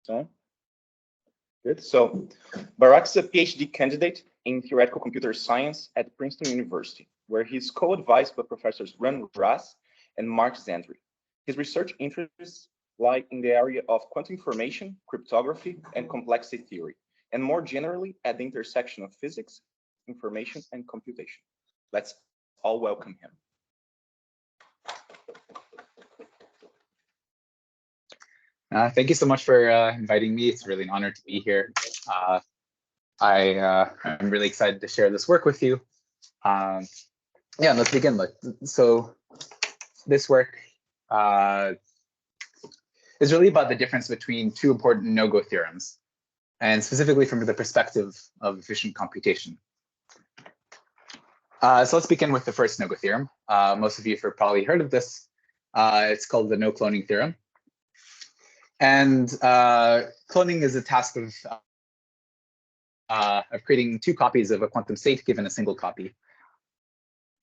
So, good. So, Barak's a PhD candidate in theoretical computer science at Princeton University, where he's co-advised by professors Ran Ras and Mark Zandri. His research interests lie in the area of quantum information, cryptography, and complexity theory, and more generally at the intersection of physics, information, and computation. Let's all welcome him. Thank you so much for inviting me. It's really an honor to be here. I'm really excited to share this work with you. Yeah, let's begin. So this work is really about the difference between two important no-go theorems, and specifically from the perspective of efficient computation. So let's begin with the first no-go theorem. Most of you have probably heard of this. It's called the no-cloning theorem. And cloning is a task of creating two copies of a quantum state given a single copy.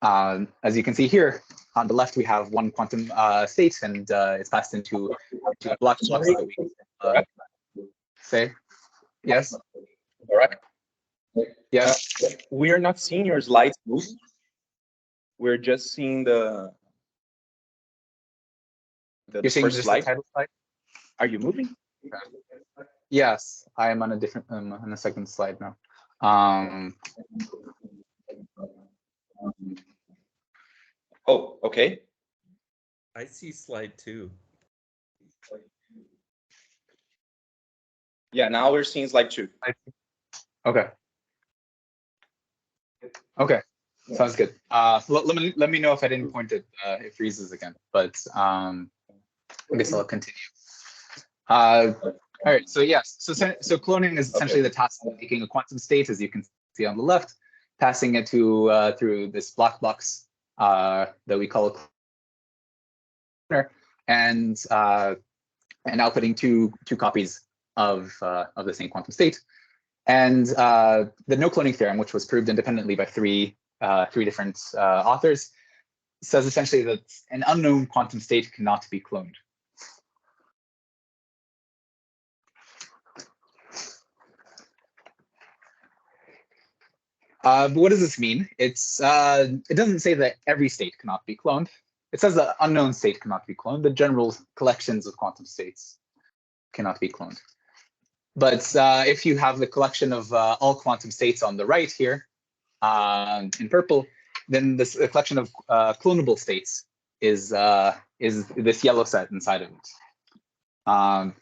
As you can see here, on the left, we have one quantum state, and it's passed into a block box that we say. Yes? Correct. Yeah. We are not seeing your slides move. We're just seeing the You're seeing first just slide. the title slide? Are you moving? Yes, I am on a different on a second slide now. Oh, okay. I see slide 2. Yeah, now we're seeing slide 2. Okay. Okay, sounds good. Let me know if at any point it freezes again, but I guess I'll continue. All right, so yes, so cloning is essentially the task of taking a quantum state, as you can see on the left, passing it to through this black box that we call a cloner, and outputting two copies of the same quantum state. And the no-cloning theorem, which was proved independently by three different authors, says essentially that an unknown quantum state cannot be cloned. But what does this mean? It doesn't say that every state cannot be cloned. It says that unknown state cannot be cloned. The general collections of quantum states cannot be cloned. But if you have the collection of all quantum states on the right here, in purple, then the collection of clonable states is this yellow set inside of it.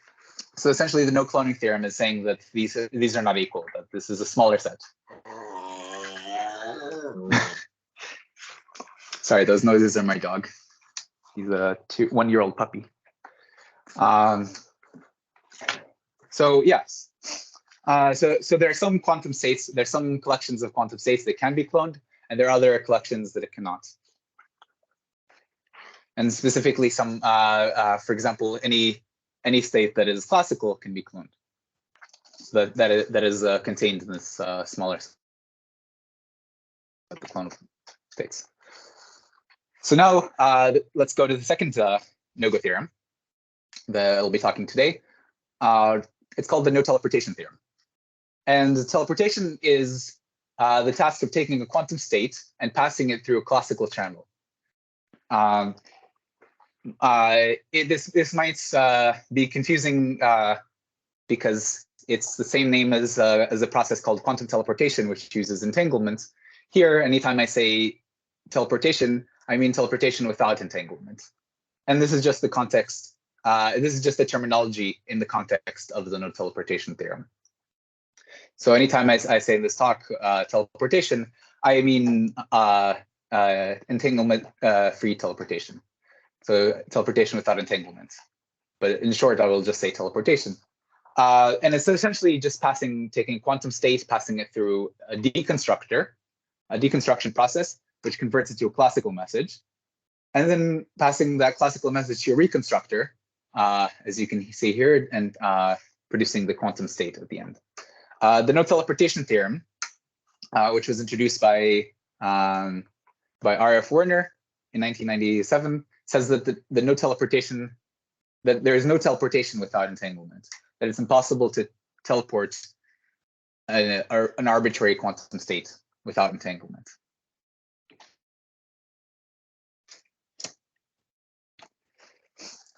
So essentially, the no-cloning theorem is saying that these are not equal, that this is a smaller set. Sorry, those noises are my dog. He's a 1-year-old puppy. So yes, so there are some quantum states. There's some collections of quantum states that can be cloned, and there are other collections that it cannot. And specifically, some, for example, any state that is classical can be cloned. So that is contained in this smaller set of clonable states. So now let's go to the second no-go theorem that I'll be talking today. It's called the no-teleportation theorem. And teleportation is the task of taking a quantum state and passing it through a classical channel. This might be confusing because it's the same name as a process called quantum teleportation, which uses entanglement. Here, anytime I say teleportation, I mean teleportation without entanglement. And this is just the context. This is just the terminology in the context of the no-teleportation theorem. So anytime I say in this talk teleportation, I mean entanglement-free teleportation. So teleportation without entanglement. But in short, I will just say teleportation. And it's essentially just taking a quantum state, passing it through a deconstruction process, which converts it to a classical message, and then passing that classical message to a reconstructor, as you can see here, and producing the quantum state at the end. The no-teleportation theorem, which was introduced by R.F. Werner in 1997, says that there is no teleportation without entanglement. that it's impossible to teleport an arbitrary quantum state without entanglement.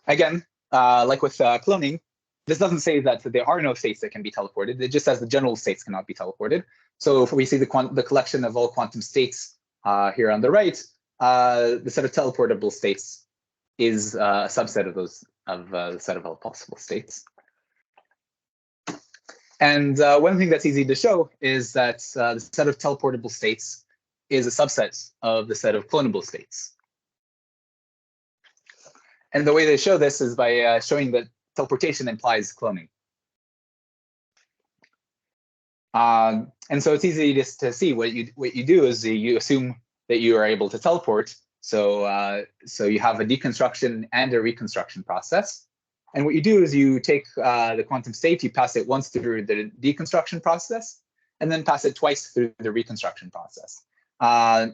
Again, like with cloning, this doesn't say that there are no states that can be teleported. It just says the general states cannot be teleported. So if we see the collection of all quantum states here on the right, the set of teleportable states is a subset of those the set of all possible states. And one thing that's easy to show is that the set of teleportable states is a subset of the set of clonable states. And the way they show this is by showing that teleportation implies cloning. And so it's easy just to see what you do is you assume that you are able to teleport. So you have a deconstruction and a reconstruction process. And what you do is you take the quantum state, you pass it once through the deconstruction process, and then pass it twice through the reconstruction process.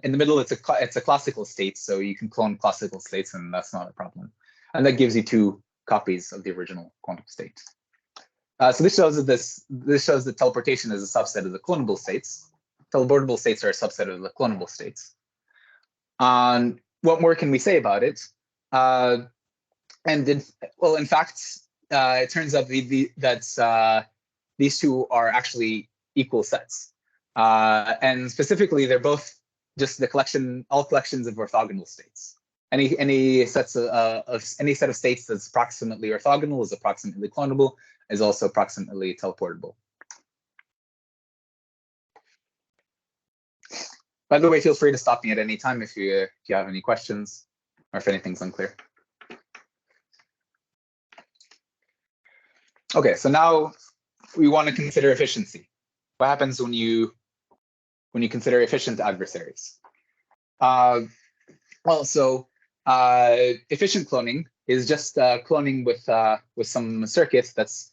In the middle, it's a classical state, so you can clone classical states, and that's not a problem. And that gives you 2 copies of the original quantum state. So this shows that teleportation is a subset of the clonable states. Teleportable states are a subset of the clonable states. What more can we say about it? In fact, it turns out that these 2 are actually equal sets. And specifically, they're both just all collections of orthogonal states. Any set of states that's approximately orthogonal is approximately clonable, is also approximately teleportable. By the way, feel free to stop me at any time if you have any questions or if anything's unclear. Okay, so now we want to consider efficiency. What happens when you consider efficient adversaries? Efficient cloning is just cloning with some circuits that's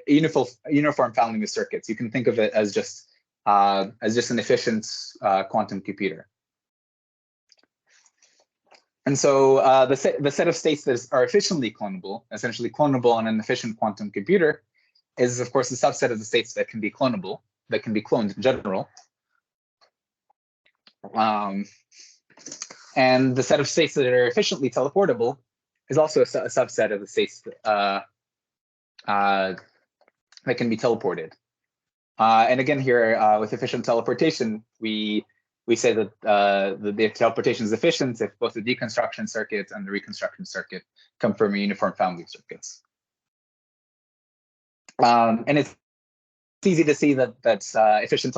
uniform family of circuits. You can think of it as just an efficient quantum computer. And so the set of states that are efficiently clonable, essentially clonable on an efficient quantum computer, is of course a subset of the states that can be clonable, that can be cloned in general. And the set of states that are efficiently teleportable is also a subset of the states that can be teleported. And again, here with efficient teleportation, we say that the teleportation is efficient if both the deconstruction circuit and the reconstruction circuit come from a uniform family of circuits. And it's easy to see that efficient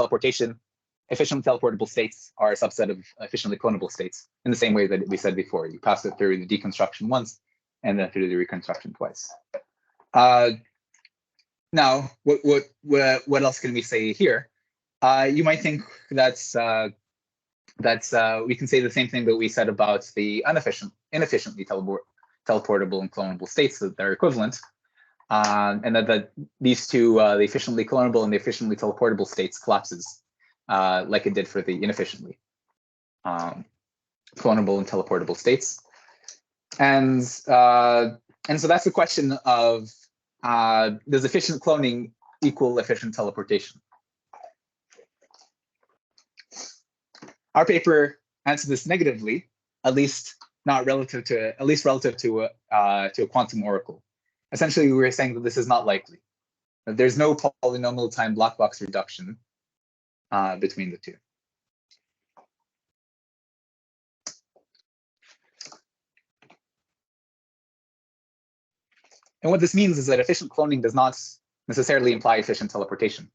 teleportable states are a subset of efficiently clonable states in the same way that we said before. You pass it through the deconstruction once and then through the reconstruction twice. Now, what else can we say here? You might think that we can say the same thing that we said about the inefficiently teleportable and clonable states, that they're equivalent, and that these 2, the efficiently clonable and the efficiently teleportable states, collapses like it did for the inefficiently clonable and teleportable states. And so that's the question of does efficient cloning equal efficient teleportation? Our paper answers this negatively, at least relative to a quantum oracle. Essentially, we were saying that this is not likely. That there's no polynomial time black box reduction between the 2. And what this means is that efficient cloning does not necessarily imply efficient teleportation.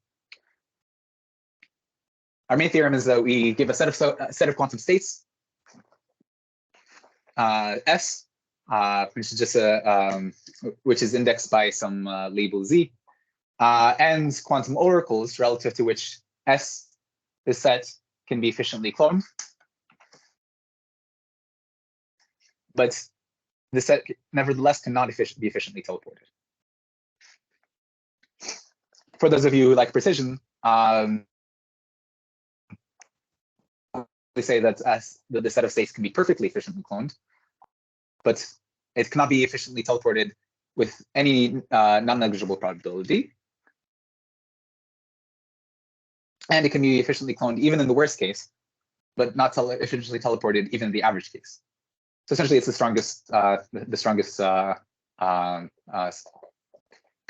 Our main theorem is that we give a set of quantum states, S, which is just which is indexed by some label Z, and quantum oracles relative to which S, this set, can be efficiently cloned, but the set nevertheless cannot be efficiently teleported. For those of you who like precision, we say that the set of states can be perfectly efficiently cloned, but it cannot be efficiently teleported with any non-negligible probability. And it can be efficiently cloned even in the worst case, but not efficiently teleported even in the average case. So essentially, it's the strongest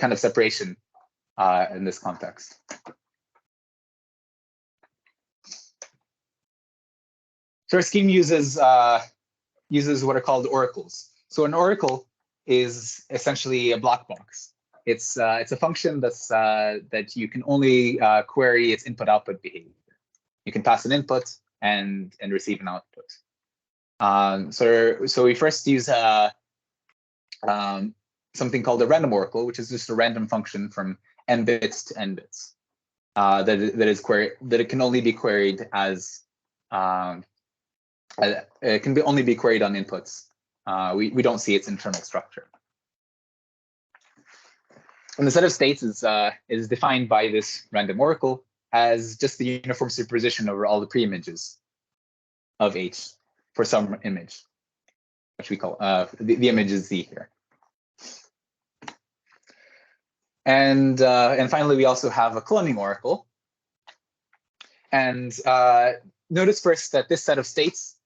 kind of separation in this context. So our scheme uses what are called oracles. So an oracle is essentially a black box. It's a function that you can only query its input-output behavior. You can pass an input and receive an output. So we first use something called a random oracle, which is just a random function from n bits to n bits that it can only be queried as it can only be queried on inputs. We don't see its internal structure. And the set of states is defined by this random oracle as just the uniform superposition over all the pre-images of H for some image, which we call the image is Z here. And finally, we also have a cloning oracle. And notice first that this set of states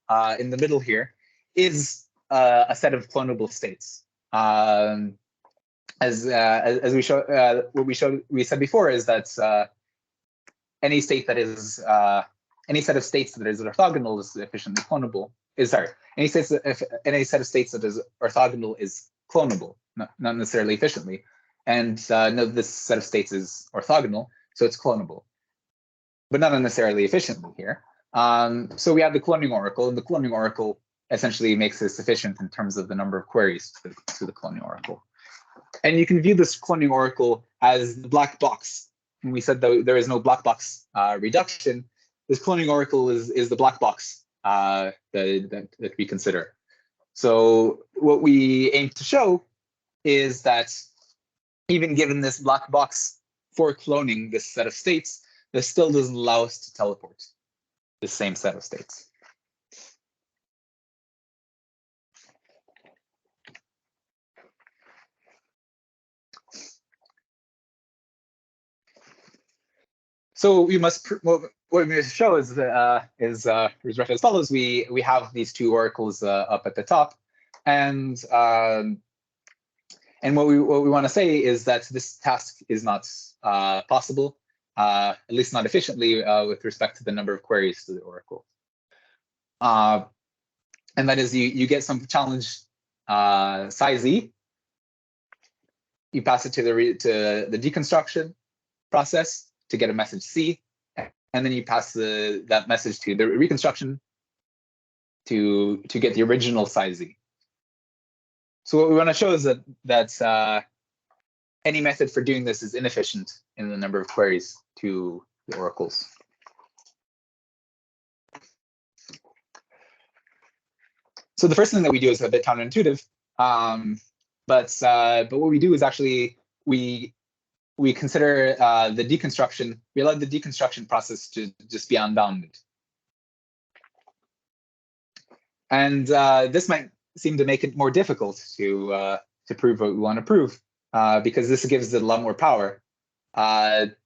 in the middle here is a set of clonable states. As we show, what we said before is that any state that is any set of states that is orthogonal is efficiently clonable. Any set of states that is orthogonal is clonable, not necessarily efficiently. And note this set of states is orthogonal, so it's clonable, but not necessarily efficiently here. So we have the cloning oracle, and the cloning oracle essentially makes this efficient in terms of the number of queries to the cloning oracle. And you can view this cloning oracle as the black box. When we said that there is no black box reduction, this cloning oracle is the black box that we consider. So what we aim to show is that even given this black box for cloning this set of states, this still doesn't allow us to teleport the same set of states. So we must what we must show is written as follows. We have these two oracles up at the top, and what we want to say is that this task is not possible, at least not efficiently, with respect to the number of queries to the oracle. And that is you get some challenge size E. You pass it to the deconstruction process to get a message C, and then you pass that message to the reconstruction to get the original size Z. So what we want to show is that any method for doing this is inefficient in the number of queries to the oracles. So the first thing that we do is a bit counterintuitive, but what we do is actually we consider the deconstruction. We allow the deconstruction process to just be unbounded, and this might seem to make it more difficult to prove what we want to prove, because this gives it a lot more power. But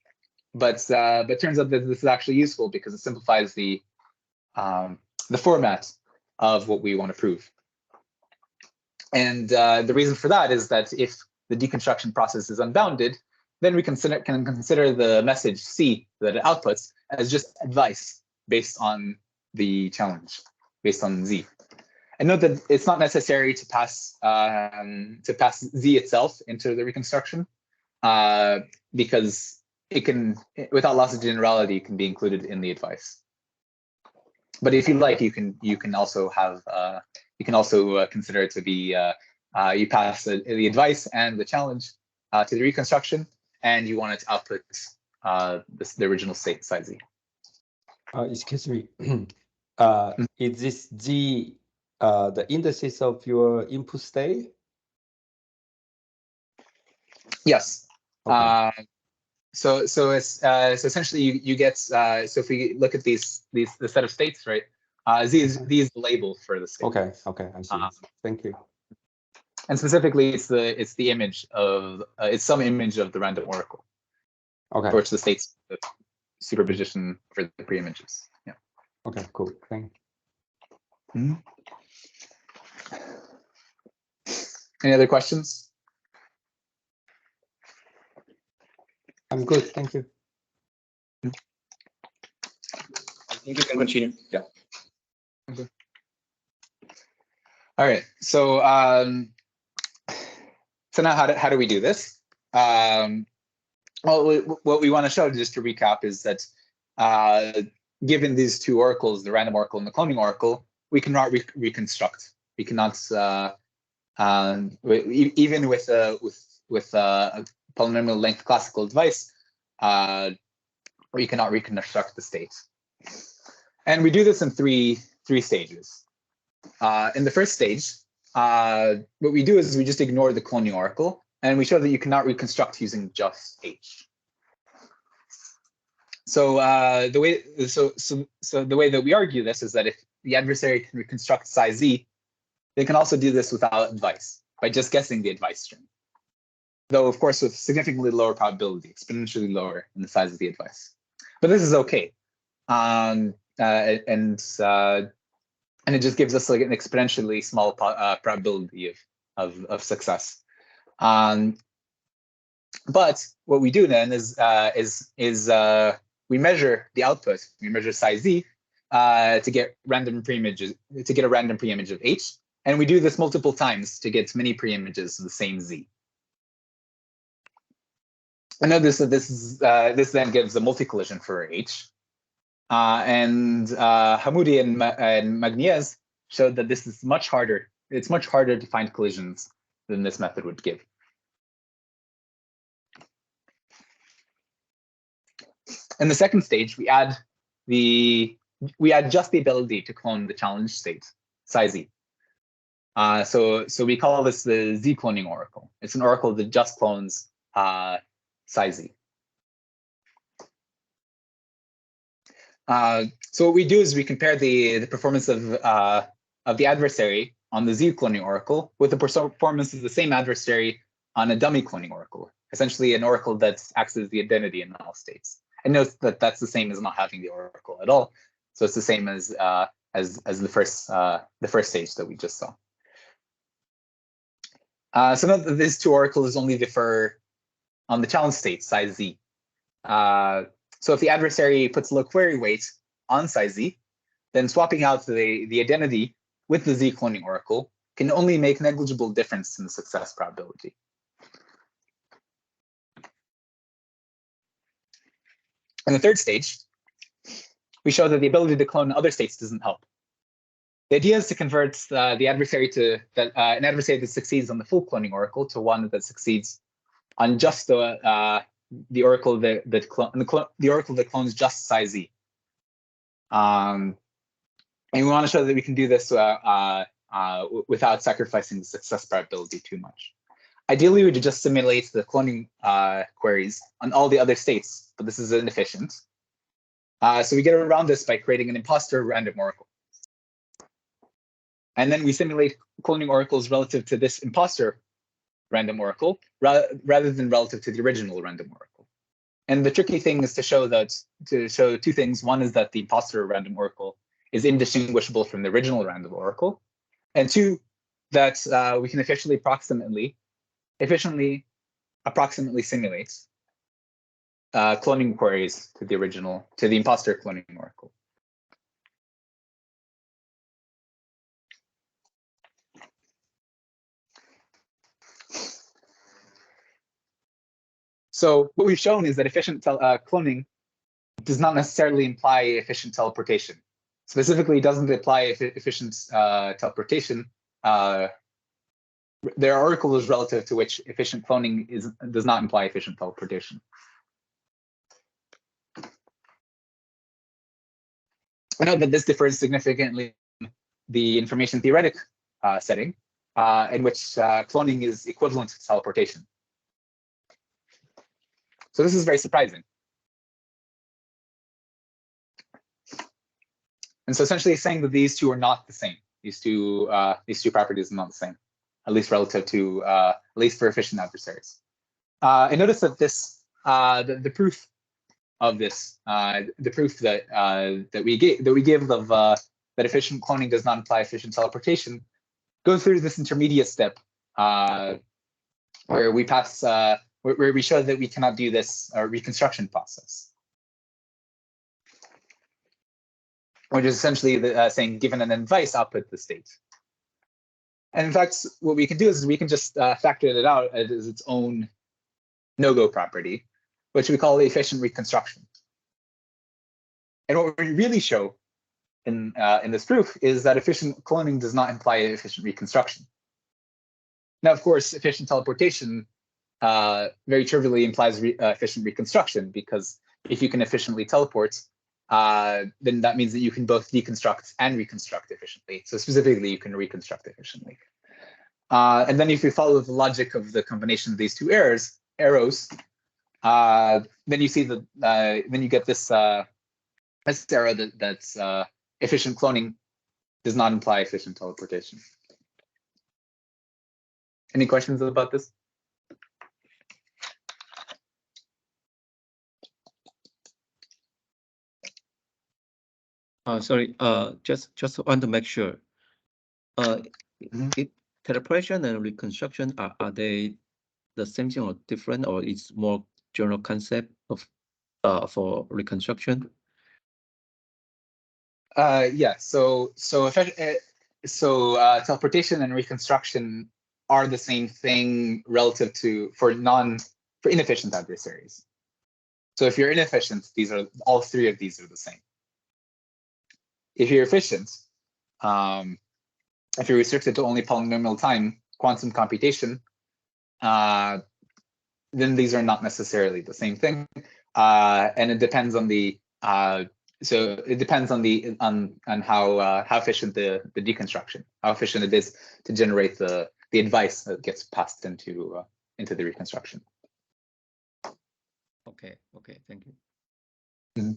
it turns out that this is actually useful because it simplifies the format of what we want to prove. And the reason for that is that if the deconstruction process is unbounded, then we can consider the message C that it outputs as just advice based on the challenge, based on Z. And note that it's not necessary to pass Z itself into the reconstruction, because it can, without loss of generality, it can be included in the advice. But if you like, you can also have consider it to be you pass the advice and the challenge to the reconstruction, and you want it to output the original state size Z. Excuse me. Is this Z the indices of your input state? Yes. Okay. So it's so essentially you get so if we look at the set of states, right? Z is the label for the state. Okay. I see. Thank you. And specifically, it's the image of it's some image of the random oracle, Okay. for which the state's the superposition for the pre-images. Yeah. Okay. Cool. Thank you. Mhm. Any other questions? I'm good. Thank you. I think you can continue. Yeah. All right. So so now how do we do this? Well, what we want to show, just to recap, is that given these two oracles, the random oracle and the cloning oracle, we cannot reconstruct. We cannot even with a polynomial length classical device, we cannot reconstruct the state. And we do this in three stages. In the first stage, what we do is we just ignore the cloning oracle, and we show that you cannot reconstruct using just H. So the way that we argue this is that if the adversary can reconstruct psi z, they can also do this without advice, by just guessing the advice string. Though, of course, with significantly lower probability, exponentially lower in the size of the advice. But this is okay. And it just gives us like an exponentially small probability of success. But what we do then is we measure the output. We measure psi z to get random preimages, to get a random preimage of H, and we do this multiple times to get many preimages of the same z. And notice that this then gives a multi-collision for H. And Hamoudi and Magniez showed that this is much harder. It's much harder to find collisions than this method would give. In the second stage, we add just the ability to clone the challenge state, psi z. So we call this the z cloning oracle. It's an oracle that just clones psi z. So what we do is we compare the performance of the adversary on the z cloning oracle with the performance of the same adversary on a dummy cloning oracle, essentially an oracle that acts as the identity in all states. And note that that's the same as not having the oracle at all. So it's the same as the first stage that we just saw. So note that these two oracles only differ on the challenge state, psi z. So if the adversary puts low query weight on psi z, then swapping out the identity with the z cloning oracle can only make negligible difference in the success probability. In the third stage, we show that the ability to clone other states doesn't help. The idea is to convert the adversary to an adversary that succeeds on the full cloning oracle to one that succeeds on just the oracle the oracle that clones just psi z. And we want to show that we can do this without sacrificing the success probability too much. Ideally, we would just simulate the cloning queries on all the other states, but this is inefficient. So we get around this by creating an imposter random oracle. And then we simulate cloning oracles relative to this imposter random oracle rather than relative to the original random oracle. And the tricky thing is to show two things. One is that the imposter random oracle is indistinguishable from the original random oracle. And two, that we can efficiently approximately simulate cloning queries to the imposter cloning oracle. So what we've shown is that efficient cloning does not necessarily imply efficient teleportation. Specifically, it doesn't imply efficient teleportation. There are oracles relative to which efficient cloning does not imply efficient teleportation. I know that this differs significantly from the information theoretic setting, in which cloning is equivalent to teleportation. So this is very surprising. And so essentially saying that these two are not the same. These two properties are not the same. at least relative to at least for efficient adversaries. I noticed that this the proof of this the proof that that we give of that efficient cloning does not imply efficient teleportation goes through this intermediate step where we pass where we show that we cannot do this reconstruction process, which is essentially saying given an advice, output the state. And in fact, what we can do is we can just factor it out as its own no-go property, which we call the efficient reconstruction. And what we really show in this proof is that efficient cloning does not imply efficient reconstruction. Now, of course, efficient teleportation very trivially implies efficient reconstruction, because if you can efficiently teleport, then that means that you can both deconstruct and reconstruct efficiently. So specifically, you can reconstruct efficiently. And then if you follow the logic of the combination of these two arrows, then you see that then you get this this arrow that's efficient cloning does not imply efficient teleportation. Any questions about this? Sorry, just want to make sure. Teleportation and reconstruction, are they the same thing or different, or it's more general concept of for reconstruction? Yeah. So teleportation and reconstruction are the same thing relative to for inefficient adversaries. So if you're inefficient, all three of these are the same. If you're efficient, if you're restricted to only polynomial time, quantum computation, then these are not necessarily the same thing, and it depends on the so it depends on how efficient the deconstruction, how efficient it is to generate the advice that gets passed into the reconstruction. Okay. Thank you. Mm-hmm.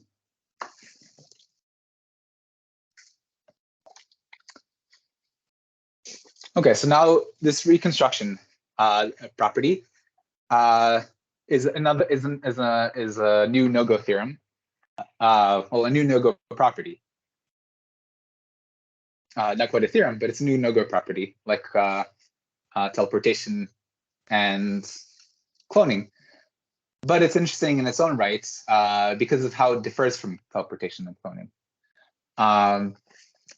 Okay, so now this reconstruction property is a new no-go theorem. Well, a new no-go property. Not quite a theorem, but it's a new no-go property, like teleportation and cloning. But it's interesting in its own right because of how it differs from teleportation and cloning.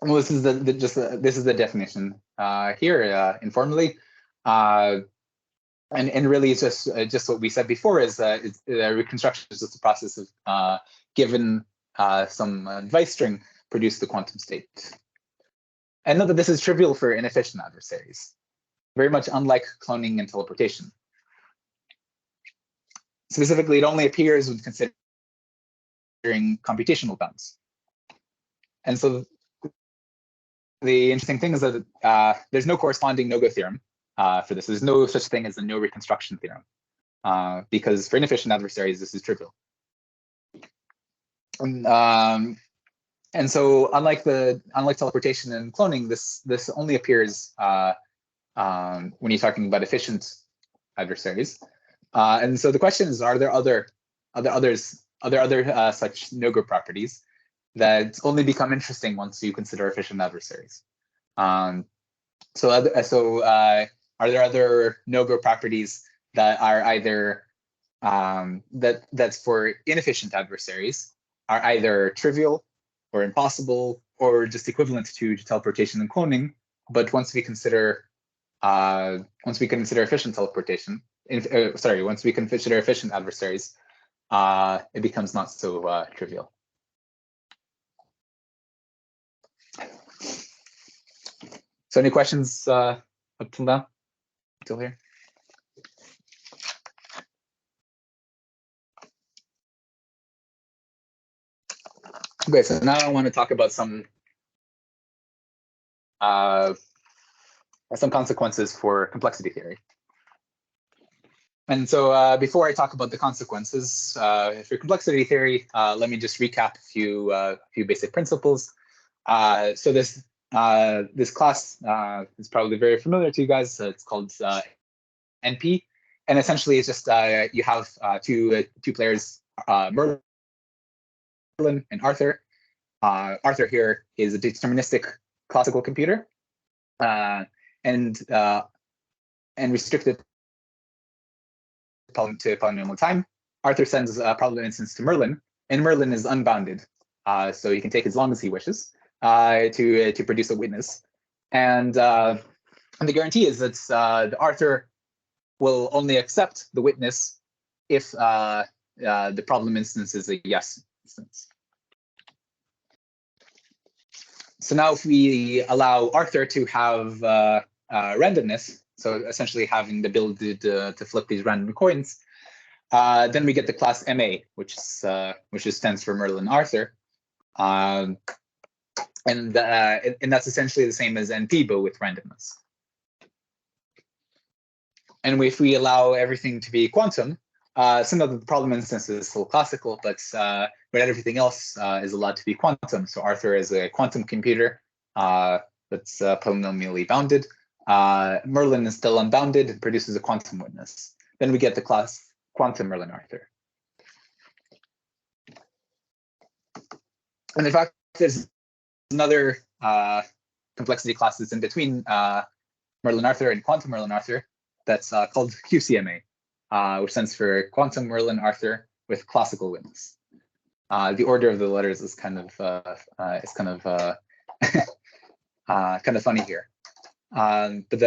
Well, this is the definition here informally, and really it's just what we said before is reconstruction is just a process of given some advice string, produce the quantum state. And note that this is trivial for inefficient adversaries, very much unlike cloning and teleportation. Specifically, it only appears when considering computational bounds. And so the interesting thing is that there's no corresponding no-go theorem for this. There's no such thing as a no reconstruction theorem because for inefficient adversaries, this is trivial. And so unlike teleportation and cloning, this only appears when you're talking about efficient adversaries. And so the question is, are there other such no-go properties that only become interesting once you consider efficient adversaries? Are there other no-go properties that are either that's for inefficient adversaries, are either trivial or impossible or just equivalent to teleportation and cloning, but once we consider efficient teleportation, once we consider efficient adversaries, it becomes not so trivial. So any questions up till now, till here? Okay, so now I want to talk about some consequences for complexity theory. And so before I talk about the consequences for complexity theory, let me just recap a few basic principles. So this this class is probably very familiar to you guys. So it's called NP, and essentially it's just you have two players, Merlin and Arthur. Arthur here is a deterministic classical computer, and restricted to polynomial time. Arthur sends a problem instance to Merlin, and Merlin is unbounded, so he can take as long as he wishes to produce a witness. And the guarantee is that the Arthur will only accept the witness if the problem instance is a yes instance. So now if we allow Arthur to have randomness, so essentially having the ability to flip these random coins, then we get the class MA, which stands for Merlin Arthur. And that's essentially the same as NP, but with randomness. And if we allow everything to be quantum, some of the problem instances is still classical, but everything else is allowed to be quantum. So Arthur is a quantum computer that's polynomially bounded. Merlin is still unbounded and produces a quantum witness. Then we get the class quantum Merlin Arthur. And in fact, there's another complexity classes in between Merlin Arthur and quantum Merlin Arthur that's called QCMA, which stands for quantum Merlin Arthur with classical witness. The order of the letters is kind of funny here, but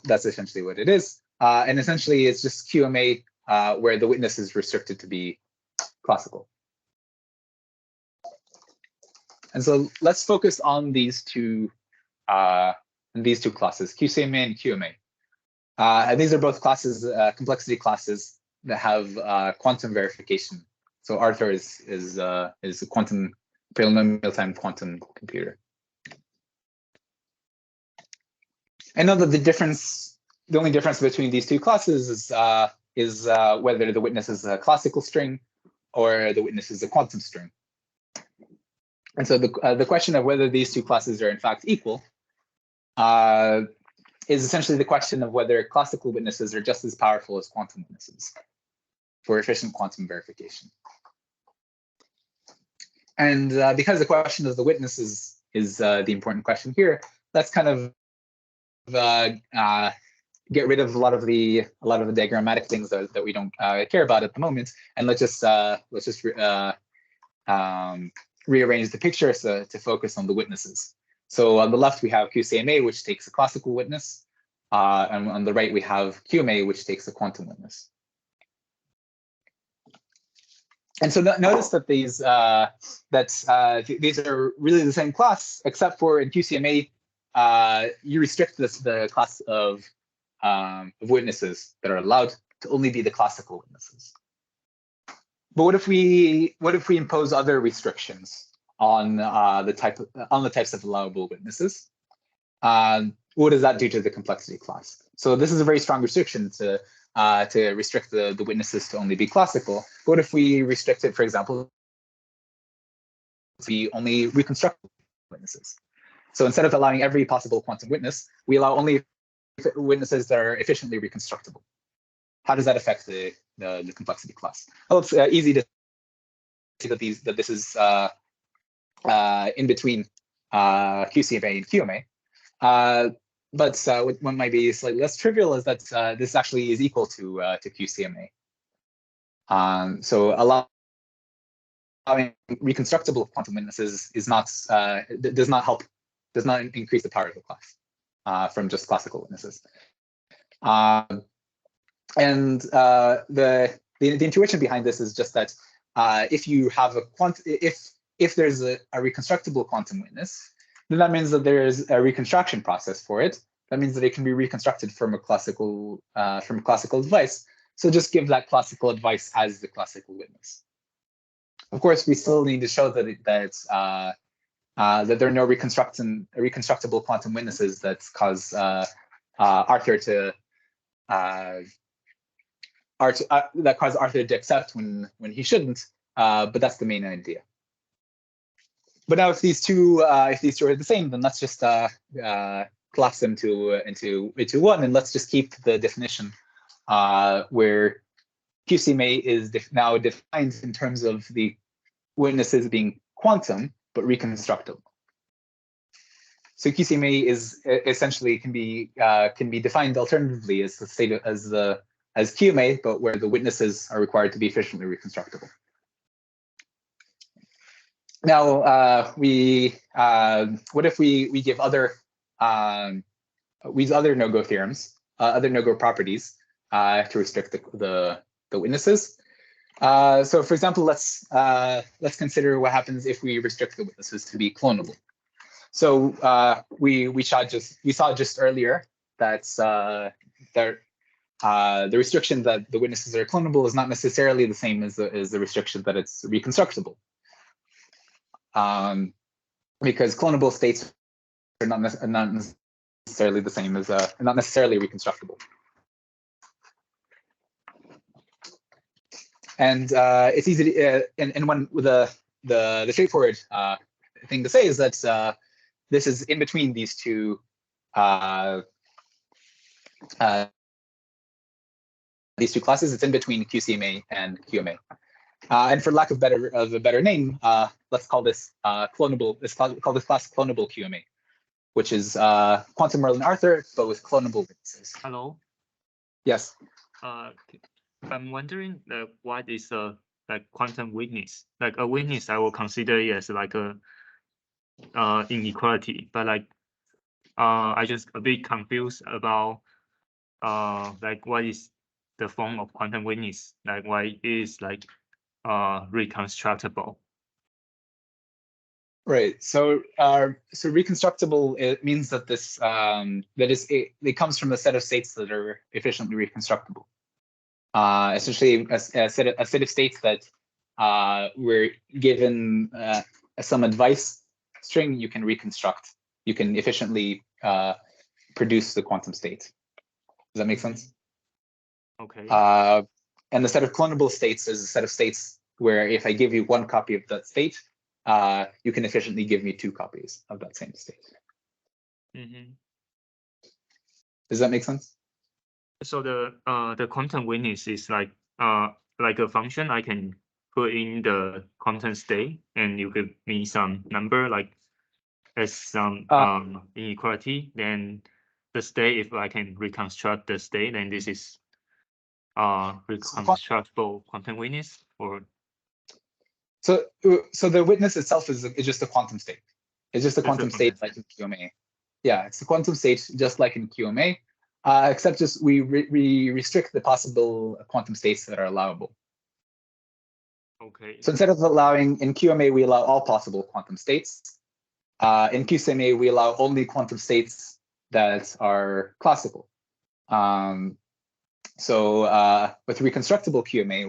that's essentially what it is. And essentially, it's just QMA where the witness is restricted to be classical. And so let's focus on these two classes, QCMA and QMA. And these are both classes, complexity classes that have quantum verification. So Arthur is a quantum polynomial time quantum computer. I know that the only difference between these two classes is whether the witness is a classical string or the witness is a quantum string. And so the question of whether these two classes are in fact equal is essentially the question of whether classical witnesses are just as powerful as quantum witnesses for efficient quantum verification. And because the question of the witness is the important question here, let's kind of get rid of a lot of the diagrammatic things that we don't care about at the moment, and let's just rearrange the picture to focus on the witnesses. So on the left we have QCMA, which takes a classical witness, and on the right we have QMA, which takes a quantum witness. And so notice that these are really the same class, except for in QCMA you restrict the class of witnesses that are allowed to only be the classical witnesses. But what if we impose other restrictions on the types of allowable witnesses? What does that do to the complexity class? So this is a very strong restriction to restrict the witnesses to only be classical. But what if we restrict it, for example, to be only reconstructible witnesses? So instead of allowing every possible quantum witness, we allow only witnesses that are efficiently reconstructible. How does that affect the complexity class? Well, it's easy to see that this is in between QCMA and QMA. But what might be slightly less trivial is that this actually is equal to QCMA. So allowing reconstructible quantum witnesses does not increase the power of the class from just classical witnesses. And the intuition behind this is just that if you have if there's a reconstructible quantum witness, then that means that there is a reconstruction process for it. That means that it can be reconstructed from a classical device. So just give that classical advice as the classical witness. Of course, we still need to show that that there are no reconstructible quantum witnesses that cause Arthur to accept when he shouldn't. But that's the main idea. but now if these two are the same, then let's just collapse them into one, and let's just keep the definition where QCMA is now defined in terms of the witnesses being quantum but reconstructible. So QCMA is essentially can be defined alternatively as the state as QMA, but where the witnesses are required to be efficiently reconstructible. Now, what if we give other no-go theorems, other no-go properties to restrict the witnesses? So, for example, let's consider what happens if we restrict the witnesses to be clonable. So we saw just earlier that the restriction that the witnesses are clonable is not necessarily the same as the restriction that it's reconstructible. Because clonable states are not necessarily the same as not necessarily reconstructible. And it's easy to, and when the straightforward thing to say is that this is in between these two classes. It's in between QCMA and QMA. And for lack of a better name, let's call this clonable. Let's call this class clonable QMA, which is quantum Merlin Arthur, but with clonable witnesses. Hello. Yes. I'm wondering what is like quantum witness? Like a witness, I will consider it as like a inequality, but like I just a bit confused about like what is the form of quantum witness? Like why it is like reconstructible? Right. So reconstructible, it means that this it comes from a set of states that are efficiently reconstructible. Essentially, a set of states that were given some advice string, you can reconstruct. You can efficiently produce the quantum state. Does that make sense? Okay. And the set of clonable states is a set of states where if I give you one copy of that state, you can efficiently give me two copies of that same state. Mm-hmm. Does that make sense? So the quantum witness is like a function I can put in the quantum state, and you give me some number like as some inequality. Then the state, if I can reconstruct the state, then this is reconstructible quantum witness. Or so the witness itself is just a quantum state. It's just a quantum state like in QMA. Yeah, it's a quantum state just like in QMA. Except just we restrict the possible quantum states that are allowable. Okay. So instead of allowing in QMA, we allow all possible quantum states. In QCMA, we allow only quantum states that are classical. So with reconstructible QMA,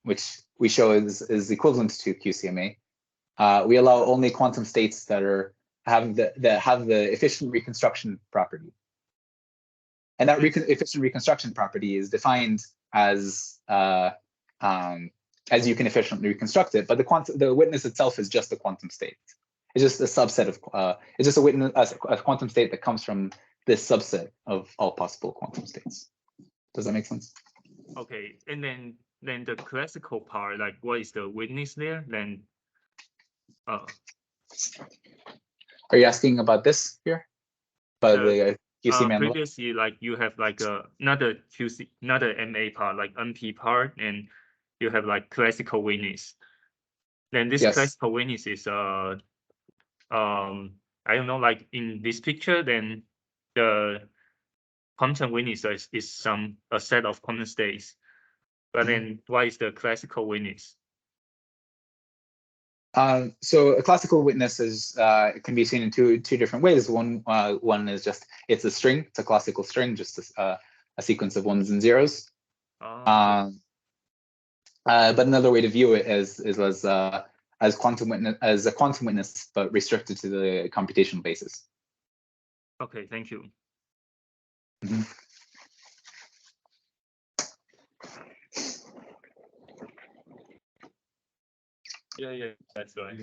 which we show is equivalent to QCMA, we allow only quantum states that have the efficient reconstruction property. And that efficient reconstruction property is defined as you can efficiently reconstruct it, but the witness itself is just a quantum state. It's just a subset of it's just a quantum state that comes from this subset of all possible quantum states. Does that make sense? Okay, and then the classical part, like what is the witness there? Then are you asking about this here? But the QCMA previously, like you have like another MA part, like NP part, and you have like classical witness. Then this classical witness is I don't know, like in this picture, then the quantum witness is a set of quantum states. But then what is the classical witness? So a classical witness is it can be seen in two different ways. One is just it's a string, it's a classical string, just a sequence of ones and zeros. But another way to view it is as a quantum witness, but restricted to the computational basis. Okay, thank you. Mm-hmm. Yeah, that's right.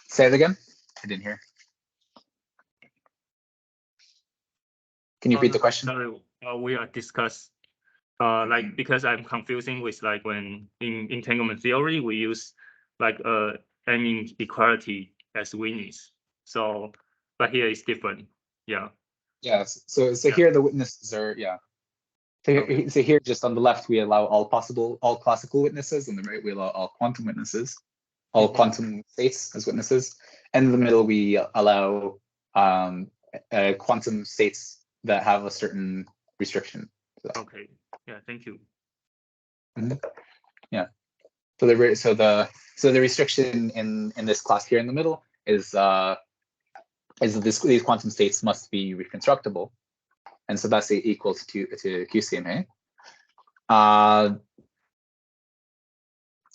Say it again. I didn't hear. Can you repeat the question? Sorry, we are discuss like because I'm confusing with like when in entanglement theory we use like any equality as witness. So, but here it's different. Yeah. Yes. So Yeah. here the witnesses are So here just on the left we allow all classical witnesses, on the right we allow all quantum witnesses, all quantum states as witnesses, and in the middle we allow quantum states that have a certain restriction. Okay. Yeah. Thank you. Yeah. So the restriction in this class here in the middle is these quantum states must be reconstructible, and so that's equals to QCMA.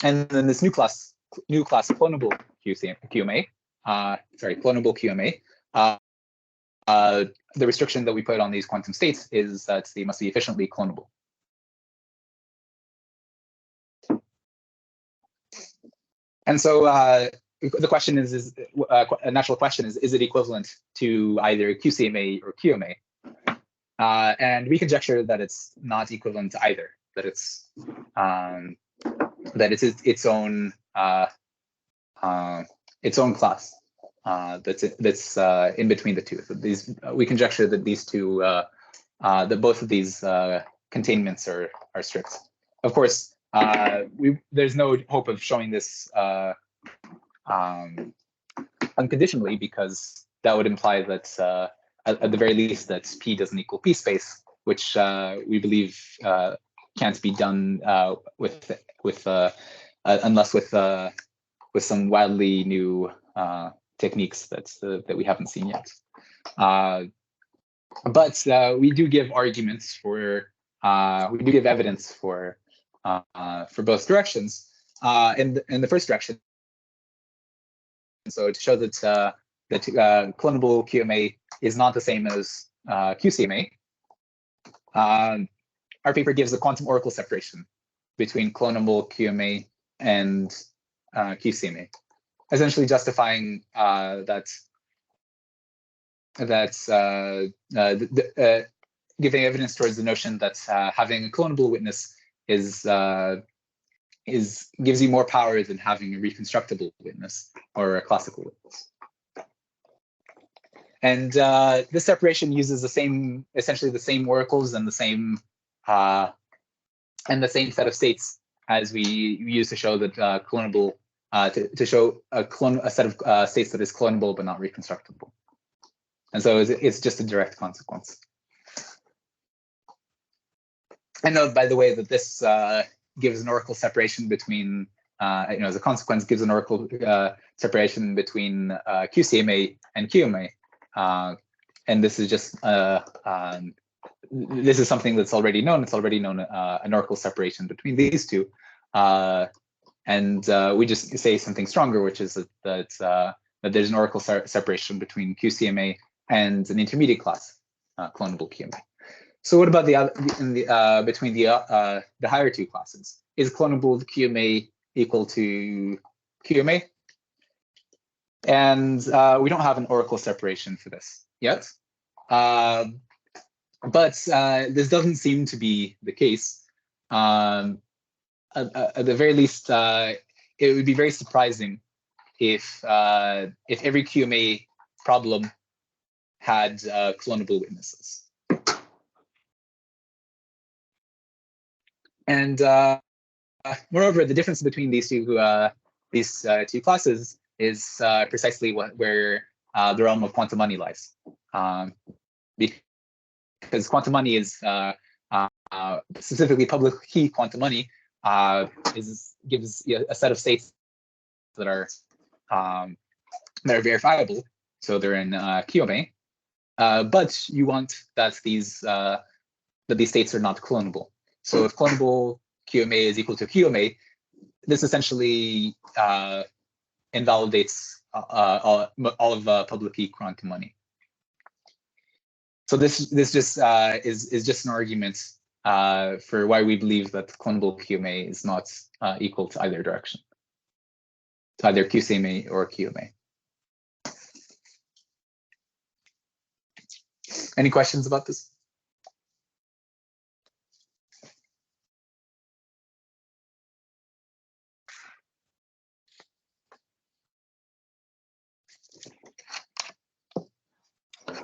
And then this new class clonable QMA, clonable QMA. The restriction that we put on these quantum states is that they must be efficiently clonable. And so the question is a natural question is it equivalent to either QCMA or QMA? And we conjecture that it's not equivalent to either, that it's its own class that's in between the two. So we conjecture that these two that both of these containments are strict. Of course, there's no hope of showing this unconditionally, because that would imply that at the very least that P doesn't equal P space, which we believe can't be done unless with some wildly new techniques that we haven't seen yet. But we do give arguments for we do give evidence for both directions. In the first direction, so to show that clonable QMA is not the same as QCMA, our paper gives a quantum oracle separation between clonable QMA and QCMA, essentially justifying giving evidence towards the notion that having a clonable witness gives you more power than having a reconstructible witness or a classical witness. And this separation uses essentially the same oracles and the same set of states as we use to show that clonable to show a set of states that is clonable but not reconstructible. And so it's just a direct consequence. I note, by the way, that this gives an oracle separation between, as a consequence, gives an oracle separation between QCMA and QMA. And this is just this is something that's already known. It's already known an oracle separation between these two, and we just say something stronger, which is that there's an oracle separation between QCMA and an intermediate class, clonable QMA. So what about between the higher two classes? Is clonable QMA equal to QMA? And we don't have an oracle separation for this yet. But this doesn't seem to be the case. At the very least, it would be very surprising if every QMA problem had clonable witnesses. And moreover, the difference between these two classes is precisely where the realm of quantum money lies, because quantum money is specifically public key quantum money gives a set of states that are verifiable, so they're in QMA, but you want that these states are not clonable. So if clonable QMA is equal to QMA, this essentially invalidates all of public key quantum money. So this just is just an argument for why we believe that clonable QMA is not equal to either direction, to either QCMA or QMA. Any questions about this?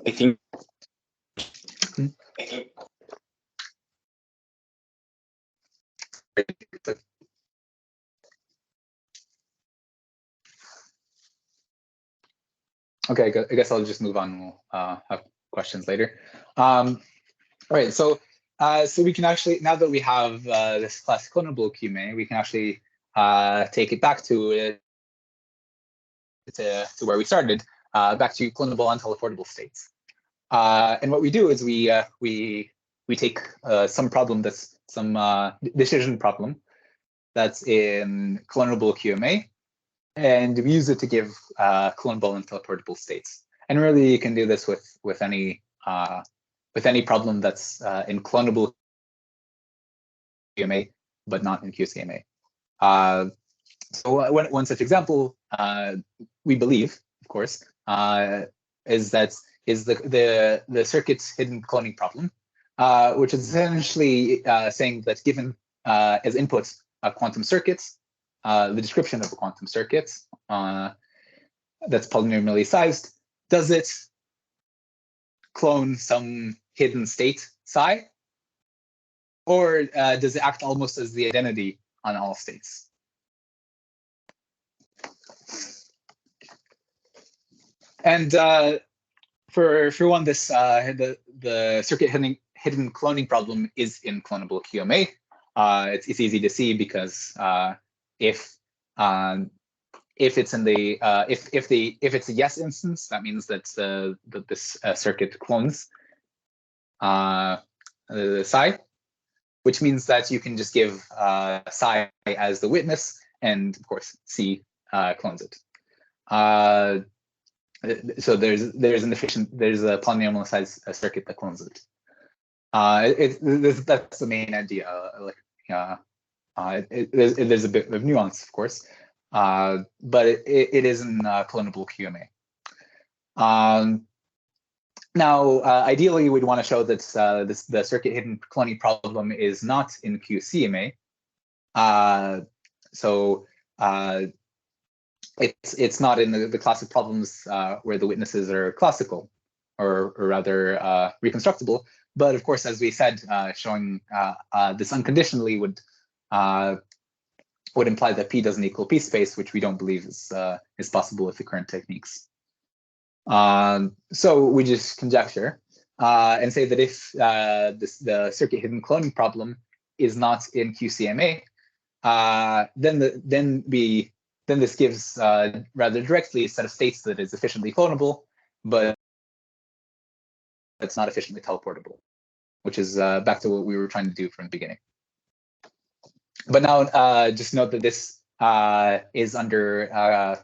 I think. Okay, I guess I'll just move on. We'll have questions later. All right, so we can actually, now that we have this class clonable QMA, we can actually take it back to where we started, back to clonable-Unteleportable states. And what we do is we take some problem that's some decision problem that's in clonable QMA, and we use it to give clonable-Unteleportable states. And really, you can do this with any problem that's in clonable QMA, but not in QCMA. So one such example, we believe, of course, is the circuit's hidden cloning problem, which is essentially saying that given as inputs quantum circuits, the description of a quantum circuit that's polynomially sized, does it clone some hidden state psi, or does it act almost as the identity on all states? And for one, this the circuit hidden cloning problem is in clonable QMA. It's easy to see because if it's in the if it's a yes instance, that means that this circuit clones the psi, which means that you can just give psi as the witness, and of course C clones it. So there's a polynomial size circuit that clones it. That's the main idea. There's a bit of nuance, of course, but it is in clonable QMA. Now, ideally, we'd want to show that the circuit hidden cloning problem is not in QCMA. It's not in the class of problems where the witnesses are classical, or rather reconstructible. But of course, as we said, showing this unconditionally would imply that P doesn't equal P space, which we don't believe is possible with the current techniques. So we just conjecture and say that if the circuit hidden cloning problem is not in QCMA, then this gives rather directly a set of states that is efficiently clonable, but it's not efficiently teleportable, which is back to what we were trying to do from the beginning. But now just note that this is under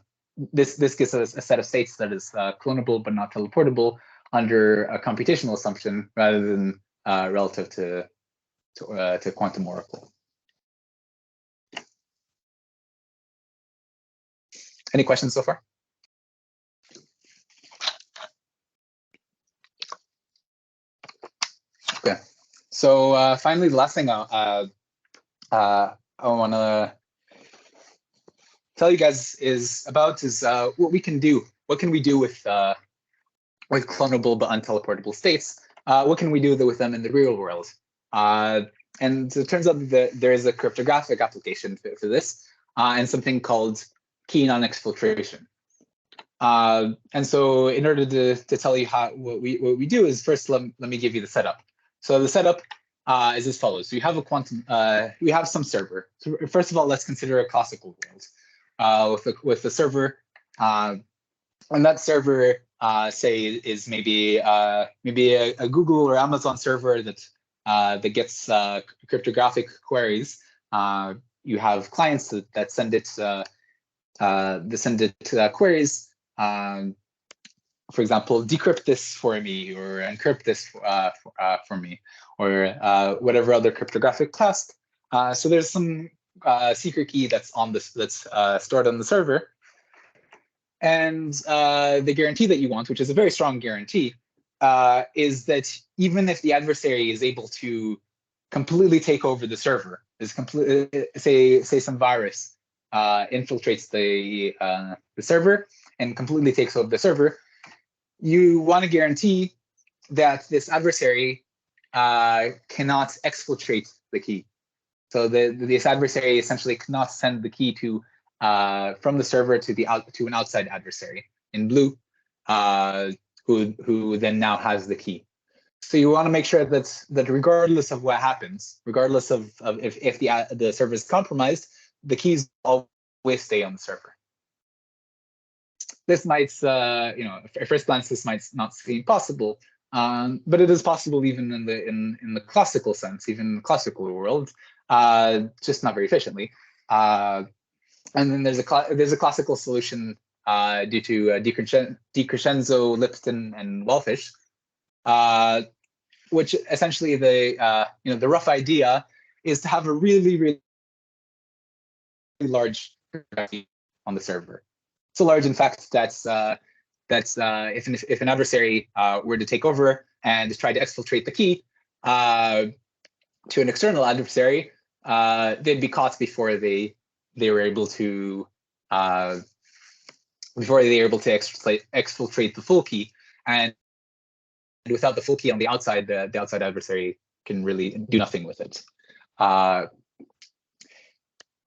this gives us a set of states that is clonable but not teleportable under a computational assumption rather than relative to quantum oracle. Any questions so far? Okay, so finally, the last thing I want to tell you guys is what we can do. What can we do with clonable but unteleportable states? What can we do with them in the real world? And it turns out that there is a cryptographic application for this, and something called key non-exfiltration. And so in order to tell you what we do is first let me give you the setup. So the setup is as follows. So you have a quantum, we have some server. So first of all, let's consider a classical world with the server, and that server say is maybe a Google or Amazon server that gets cryptographic queries. You have clients that send it queries, for example, decrypt this for me, or encrypt this for me, or whatever other cryptographic task. So there's some secret key that's stored on the server, and the guarantee that you want, which is a very strong guarantee, is that even if the adversary is able to completely take over the server, say some virus infiltrates the server and completely takes over the server, you want to guarantee that this adversary cannot exfiltrate the key. So this adversary essentially cannot send the key to from the server to an outside adversary in blue, who then now has the key. So you want to make sure that regardless of what happens, regardless of if the server is compromised, the keys always stay on the server. This might, at first glance, this might not seem possible, but it is possible even in the classical sense, even in the classical world, just not very efficiently. And then there's a classical solution due to DiCrescenzo, Lipton, and Wellfish, which essentially the rough idea is to have a really large on the server. So large, in fact, that's if an adversary were to take over and try to exfiltrate the key to an external adversary, they'd be caught before they were able to exfiltrate the full key, and without the full key on the outside, the outside adversary can really do nothing with it.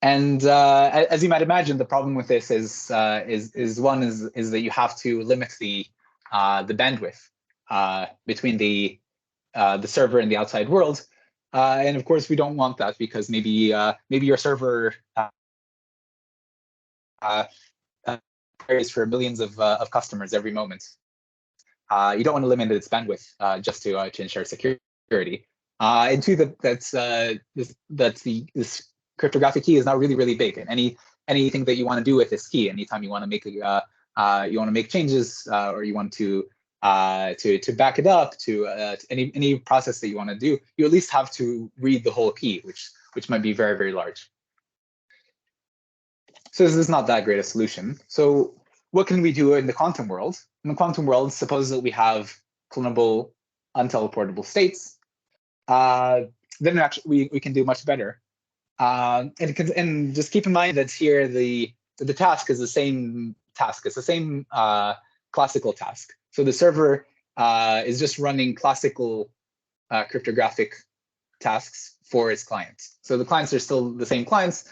And as you might imagine, the problem with this is that you have to limit the bandwidth between the server and the outside world, and of course we don't want that, because maybe your server queries for millions of customers every moment. You don't want to limit its bandwidth just to ensure security. And two, this cryptographic key is not really big, and anything that you want to do with this key, anytime you want to make changes, or you want to back it up to any process that you want to do, you at least have to read the whole key, which might be very large. So this is not that great a solution. So what can we do in the quantum world? In the quantum world, suppose that we have clonable-unteleportable states. Then actually we can do much better. And just keep in mind that here the task is the same task. It's the same classical task. So the server is just running classical cryptographic tasks for its clients. So the clients are still the same clients,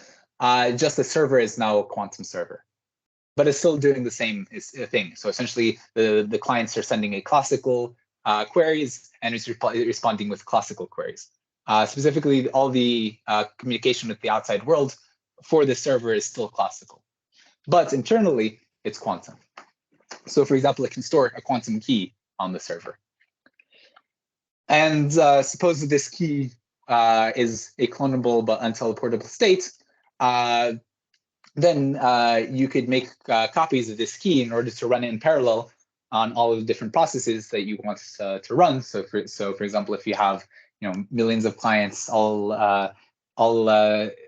just the server is now a quantum server, but it's still doing the same thing. So essentially, the clients are sending a classical queries, and it's responding with classical queries. Specifically, all the communication with the outside world for the server is still classical, but internally it's quantum. So for example, it can store a quantum key on the server. And suppose that this key is a clonable but unteleportable state, then you could make copies of this key in order to run it in parallel on all of the different processes that you want to run. So for example, if you have millions of clients all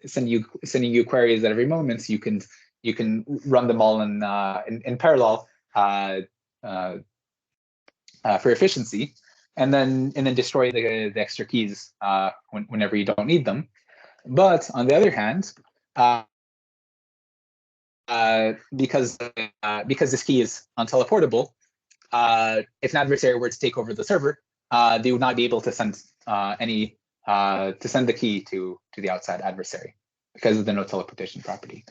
sending you queries at every moment, you can run them all in parallel for efficiency, and then destroy the extra keys whenever you don't need them. But on the other hand, because this key is unteleportable, if an adversary were to take over the server, they would not be able to send the key to the outside adversary because of the no-teleportation property.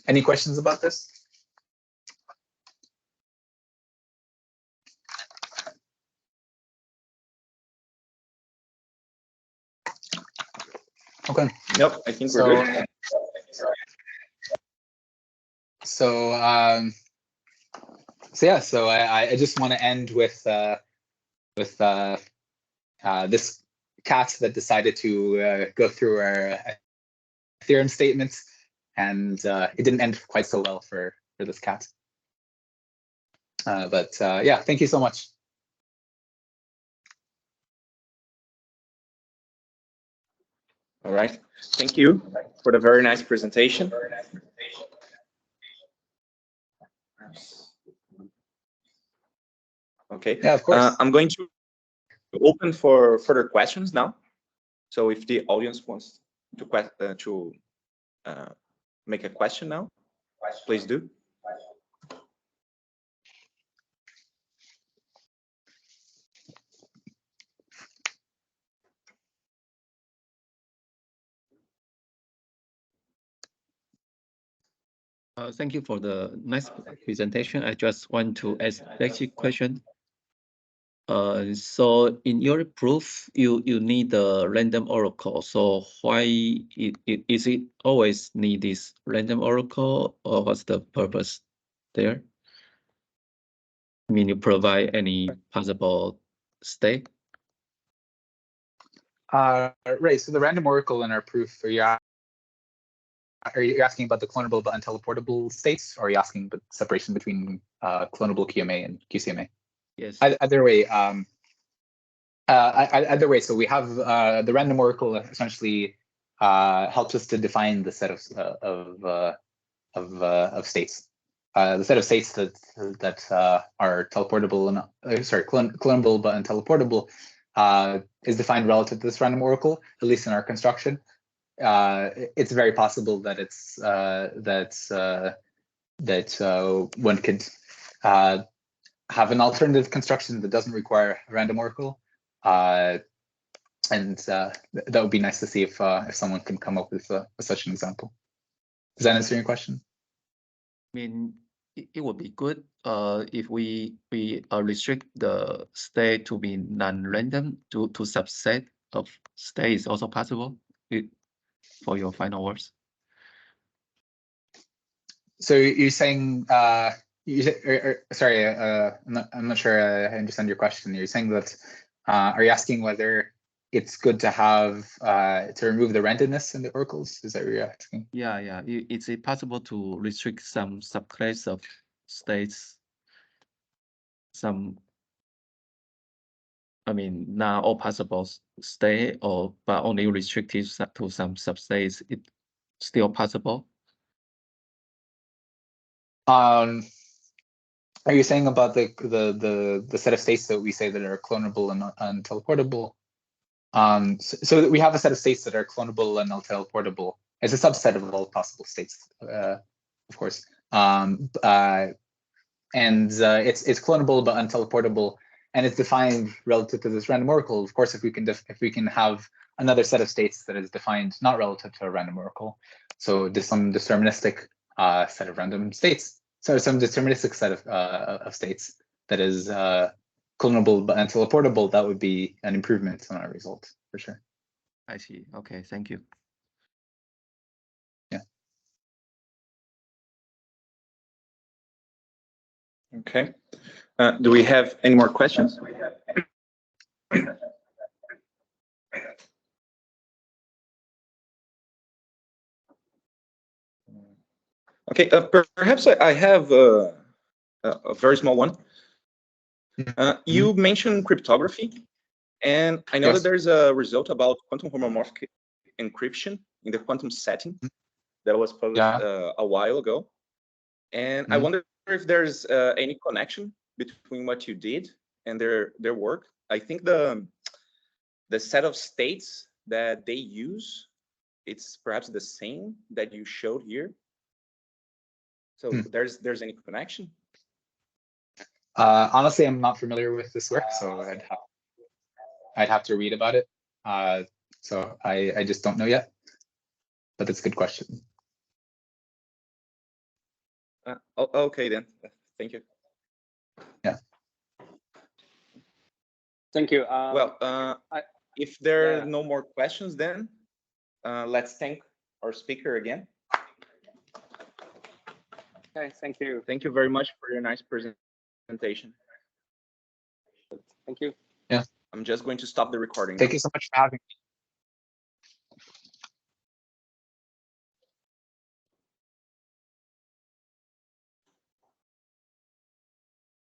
Any questions about this? Okay. Nope, I think we're good. So I just want to end with this cat that decided to go through our theorem statements, and it didn't end quite so well for this cat. But yeah, thank you so much. All right. Thank you for the very nice presentation. Okay. Yeah, of course. I'm going to open for further questions now. So if the audience wants to make a question now, please do. Thank you for the nice presentation. I just want to ask basic question. So in your proof, you need the random oracle. So why is it always need this random oracle, or what's the purpose there? I mean, you provide any possible state? Right. So the random oracle in our proof, are you asking about the clonable but unteleportable states, or are you asking about separation between clonable QMA and QCMA? Yes. Either way, either way. So we have the random oracle essentially helps us to define the set of states. The set of states that are teleportable and clonable but unteleportable is defined relative to this random oracle, at least in our construction. It's very possible that it's that one could have an alternative construction that doesn't require a random oracle, and that would be nice to see if someone can come up with such an example. Does that answer your question? I mean, it would be good if we restrict the state to be non-random to subset of state is also possible for your final words. So you're saying sorry, I'm not sure I understand your question. You're saying that are you asking whether it's good to have to remove the randomness in the oracles? Is that what you're asking? Yeah. Is it possible to restrict some subclass of states? I mean, not all possible state, but only restricted to some substates. It's still possible. Are you saying about the set of states that we say that are clonable and teleportable? So we have a set of states that are clonable and unteleportable. It's a subset of all possible states, of course. It's clonable but unteleportable, and it's defined relative to this random oracle. Of course, if we can have another set of states that is defined not relative to a random oracle, so there's some deterministic set of random states. So some deterministic set of states that is clonable but unteleportable, that would be an improvement on our result for sure. I see. Okay, thank you. Yeah. Okay. Do we have any more questions? Okay, perhaps I have a very small one. You mentioned cryptography, and I know Yes. that there's a result about quantum homomorphic encryption in the quantum setting that was published a while ago. And I wonder if there's any connection between what you did and their work. I think the set of states that they use, it's perhaps the same that you showed here. So there's any connection? Honestly, I'm not familiar with this work, so I'd have to read about it. So I just don't know yet, but it's a good question. Okay then, thank you. Yeah. Thank you. If there are no more questions, then let's thank our speaker again. Okay, thank you. Thank you very much for your nice presentation. Thank you. Yeah. I'm just going to stop the recording. Thank you so much for having me.